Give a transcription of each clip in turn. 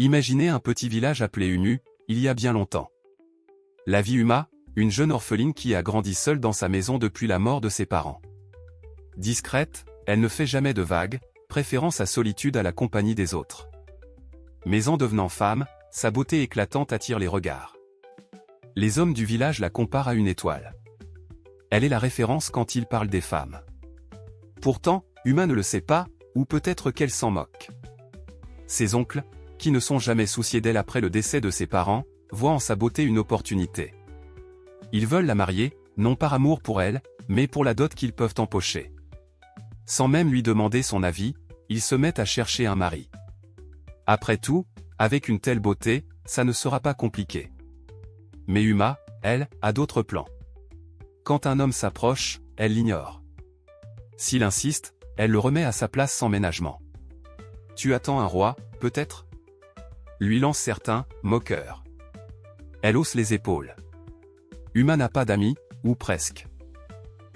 Imaginez un petit village appelé Umu, il y a bien longtemps. La vie Uma, une jeune orpheline qui a grandi seule dans sa maison depuis la mort de ses parents. Discrète, elle ne fait jamais de vagues, préférant sa solitude à la compagnie des autres. Mais en devenant femme, sa beauté éclatante attire les regards. Les hommes du village la comparent à une étoile. Elle est la référence quand ils parlent des femmes. Pourtant, Uma ne le sait pas, ou peut-être qu'elle s'en moque. Ses oncles, qui ne sont jamais souciés d'elle après le décès de ses parents, voient en sa beauté une opportunité. Ils veulent la marier, non par amour pour elle, mais pour la dot qu'ils peuvent empocher. Sans même lui demander son avis, ils se mettent à chercher un mari. Après tout, avec une telle beauté, ça ne sera pas compliqué. Mais Uma, elle, a d'autres plans. Quand un homme s'approche, elle l'ignore. S'il insiste, elle le remet à sa place sans ménagement. Tu attends un roi, peut-être ? Lui lance certains, moqueurs. Elle hausse les épaules. Uma n'a pas d'amis, ou presque.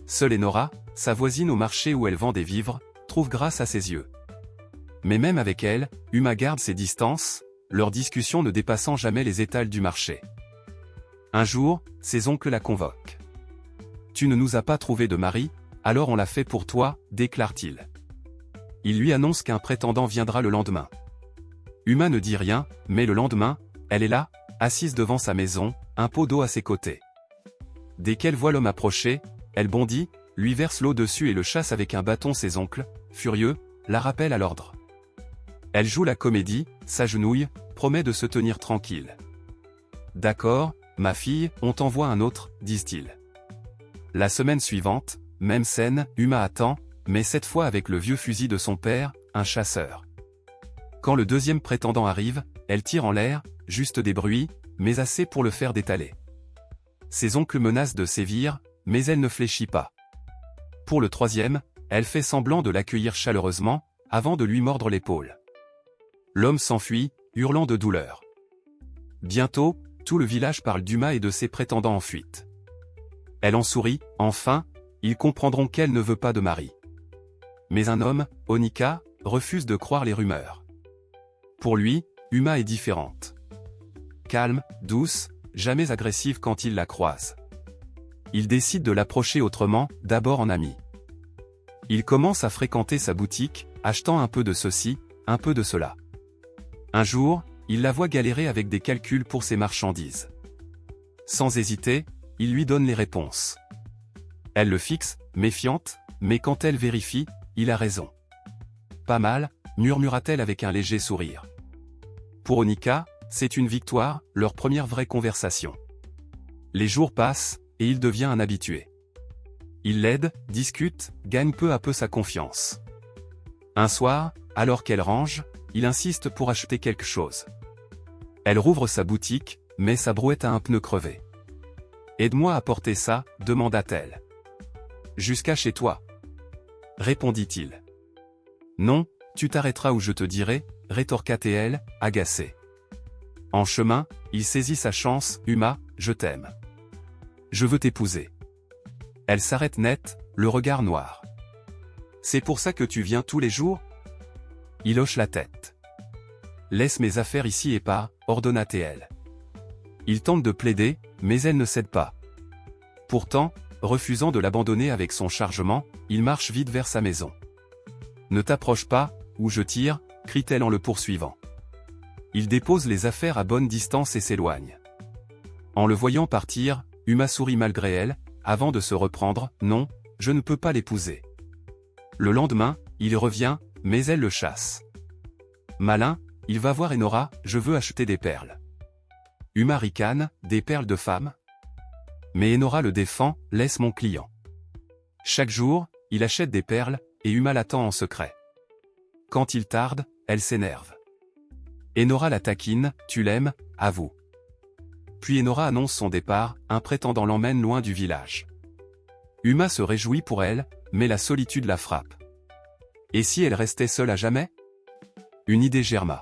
Seule Enora, sa voisine au marché où elle vend des vivres, trouve grâce à ses yeux. Mais même avec elle, Uma garde ses distances, leurs discussions ne dépassant jamais les étals du marché. Un jour, ses oncles la convoquent. « Tu ne nous as pas trouvé de mari, alors on l'a fait pour toi », déclare-t-il. Il lui annonce qu'un prétendant viendra le lendemain. Uma ne dit rien, mais le lendemain, elle est là, assise devant sa maison, un pot d'eau à ses côtés. Dès qu'elle voit l'homme approcher, elle bondit, lui verse l'eau dessus et le chasse avec un bâton. Ses oncles, furieux, la rappellent à l'ordre. Elle joue la comédie, s'agenouille, promet de se tenir tranquille. « D'accord, ma fille, on t'envoie un autre », disent-ils. La semaine suivante, même scène, Uma attend, mais cette fois avec le vieux fusil de son père, un chasseur. Quand le deuxième prétendant arrive, elle tire en l'air, juste des bruits, mais assez pour le faire détaler. Ses oncles menacent de sévir, mais elle ne fléchit pas. Pour le troisième, elle fait semblant de l'accueillir chaleureusement, avant de lui mordre l'épaule. L'homme s'enfuit, hurlant de douleur. Bientôt, tout le village parle d'Uma et de ses prétendants en fuite. Elle en sourit, enfin, ils comprendront qu'elle ne veut pas de mari. Mais un homme, Onika, refuse de croire les rumeurs. Pour lui, Uma est différente. Calme, douce, jamais agressive quand il la croise. Il décide de l'approcher autrement, d'abord en ami. Il commence à fréquenter sa boutique, achetant un peu de ceci, un peu de cela. Un jour, il la voit galérer avec des calculs pour ses marchandises. Sans hésiter, il lui donne les réponses. Elle le fixe, méfiante, mais quand elle vérifie, il a raison. Pas mal, murmura-t-elle avec un léger sourire. Pour Onika, c'est une victoire, leur première vraie conversation. Les jours passent, et il devient un habitué. Il l'aide, discute, gagne peu à peu sa confiance. Un soir, alors qu'elle range, il insiste pour acheter quelque chose. Elle rouvre sa boutique, mais sa brouette a un pneu crevé. « Aide-moi à porter ça », demanda-t-elle. « Jusqu'à chez toi », répondit-il. « Non, tu t'arrêteras où je te dirai », rétorqua-t-elle, agacée. En chemin, il saisit sa chance. « Uma, je t'aime. Je veux t'épouser. » Elle s'arrête net, le regard noir. « C'est pour ça que tu viens tous les jours ?» Il hoche la tête. « Laisse mes affaires ici et pars », ordonna-t-elle. Il tente de plaider, mais elle ne cède pas. Pourtant, refusant de l'abandonner avec son chargement, il marche vite vers sa maison. « Ne t'approche pas, ou je tire », crie-t-elle en le poursuivant. Il dépose les affaires à bonne distance et s'éloigne. En le voyant partir, Uma sourit malgré elle, avant de se reprendre. « Non, je ne peux pas l'épouser. » Le lendemain, il revient, mais elle le chasse. Malin, il va voir Enora. « Je veux acheter des perles. » Uma ricane, « Des perles de femme ?» Mais Enora le défend, « Laisse mon client. » Chaque jour, il achète des perles, et Uma l'attend en secret. Quand il tarde, elle s'énerve. Enora la taquine, « Tu l'aimes, avoue. » Puis Enora annonce son départ, un prétendant l'emmène loin du village. Uma se réjouit pour elle, mais la solitude la frappe. Et si elle restait seule à jamais ? Une idée germa.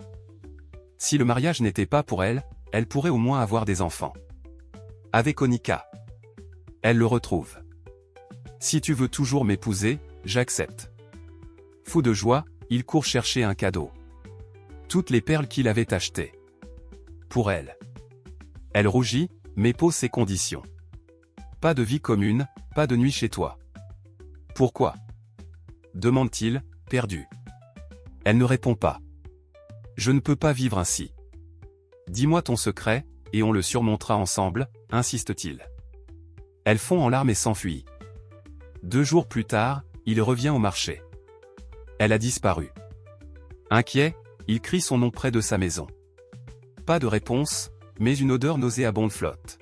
Si le mariage n'était pas pour elle, elle pourrait au moins avoir des enfants. Avec Onika. Elle le retrouve. « Si tu veux toujours m'épouser, j'accepte. » Fou de joie, il court chercher un cadeau. « toutes les perles qu'il avait achetées. Pour elle. Elle rougit, mais pose ses conditions. Pas de vie commune, pas de nuit chez toi. Pourquoi? Demande-t-il, perdu. Elle ne répond pas. Je ne peux pas vivre ainsi. Dis-moi ton secret, et on le surmontera ensemble, insiste-t-il. Elle fond en larmes et s'enfuit. 2 jours plus tard, il revient au marché. Elle a disparu. Inquiet, il crie son nom près de sa maison. Pas de réponse, mais une odeur nauséabonde flotte.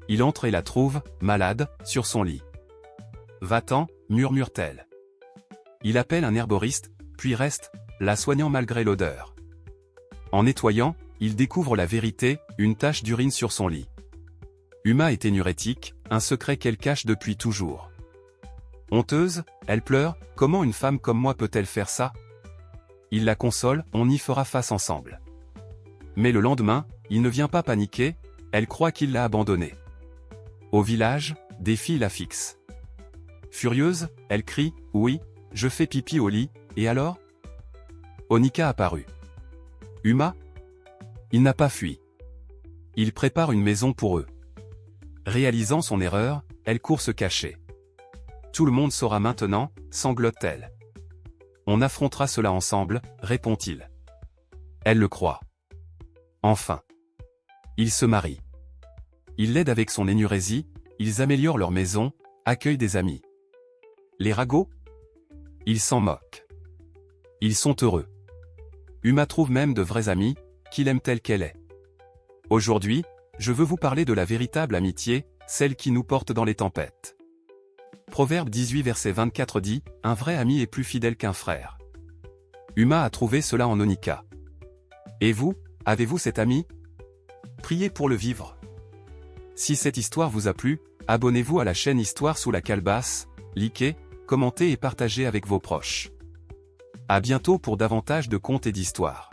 Il entre et la trouve, malade, sur son lit. Va-t'en, murmure-t-elle. Il appelle un herboriste, puis reste, la soignant malgré l'odeur. En nettoyant, il découvre la vérité, une tache d'urine sur son lit. Uma est énurétique, un secret qu'elle cache depuis toujours. Honteuse, elle pleure, comment une femme comme moi peut-elle faire ça? Il la console, on y fera face ensemble. Mais le lendemain, il ne vient pas paniquer, elle croit qu'il l'a abandonnée. Au village, des filles la fixent. Furieuse, elle crie, oui, je fais pipi au lit, et alors? Onika apparut. Uma? Il n'a pas fui. Il prépare une maison pour eux. Réalisant son erreur, elle court se cacher. Tout le monde saura maintenant, sanglote-t-elle. On affrontera cela ensemble, répond-il. Elle le croit. Enfin. Ils se marient. Il l'aide avec son énurésie, ils améliorent leur maison, accueillent des amis. Les ragots? Ils s'en moquent. Ils sont heureux. Uma trouve même de vrais amis, qui l'aiment telle qu'elle est. Aujourd'hui, je veux vous parler de la véritable amitié, celle qui nous porte dans les tempêtes. Proverbe 18 verset 24 dit, « Un vrai ami est plus fidèle qu'un frère ». Uma a trouvé cela en Onika. Et vous, avez-vous cet ami? Priez pour le vivre. Si cette histoire vous a plu, abonnez-vous à la chaîne Histoire sous la calebasse, likez, commentez et partagez avec vos proches. À bientôt pour davantage de contes et d'histoires.